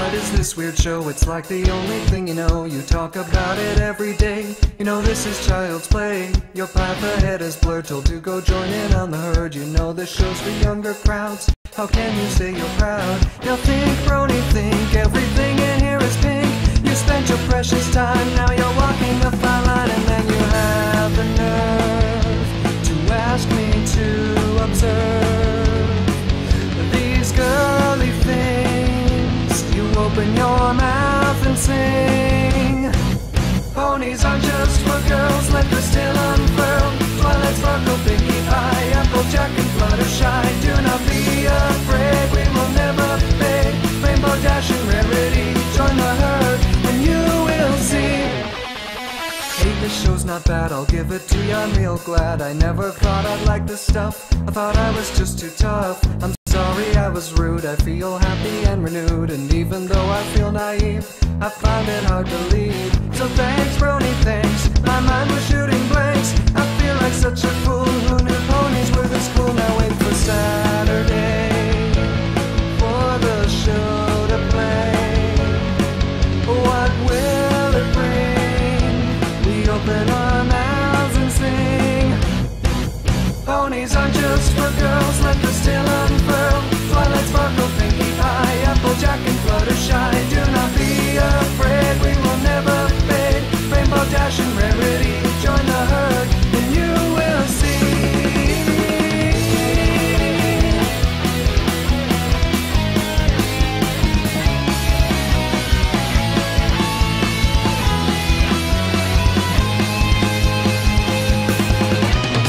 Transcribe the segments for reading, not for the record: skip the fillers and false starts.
What is this weird show? It's like the only thing you know. You talk about it every day. You know this is child's play. Your path ahead is blurred, told to go join in on the herd. You know this show's for younger crowds. How can you say you're proud? Now think, brony, think. Everything in here is pink. You spent your precious time, now you're walking a fine line. And then you have the nerve to ask me to observe these girly things. You open your mouth and sing. Ponies aren't just for girls, let the still unfurl. Twilight sparkle, pinkie pie, applejack and fluttershy. Do not be afraid, we will never fade. Rainbow dash and rarity, join the herd and you will see. Hey, this show's not bad, I'll give it to you, I'm real glad. I never thought I'd like this stuff, I thought I was just too tough. I'm sorry I was rude, I feel happy and renewed. And even though I feel naive, I find it hard to leave. So thanks, brony, thanks, my mind was shooting blanks. I feel like such a fool, who knew ponies were this cool. Now wait for Saturday, for the show to play. What will it bring? We open our mouths and sing. Ponies aren't just for girls, let the still unfurl. Twilight sparkle, pinkie pie, applejack and fluttershy. Do not be afraid, we will never fade. Rainbow dash and rarity, join the herd and you will see.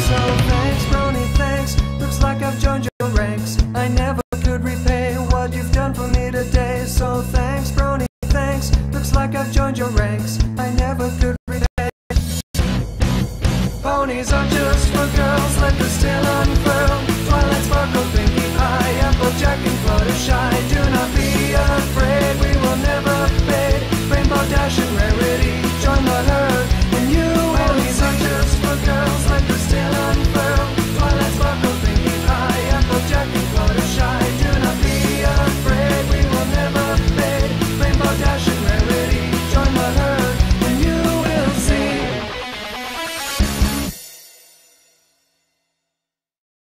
So thanks, brony, thanks. Looks like I've joined your ranks. I never could repay what you've done for me today. So thanks, brony, thanks. Looks like I've joined your ranks. I never could repay. Ponies aren't just for girls, let the still unfurl. Twilight sparkle, pinkie pie, applejack and fluttershy. Do not be afraid, we will never fade. Rainbow dash and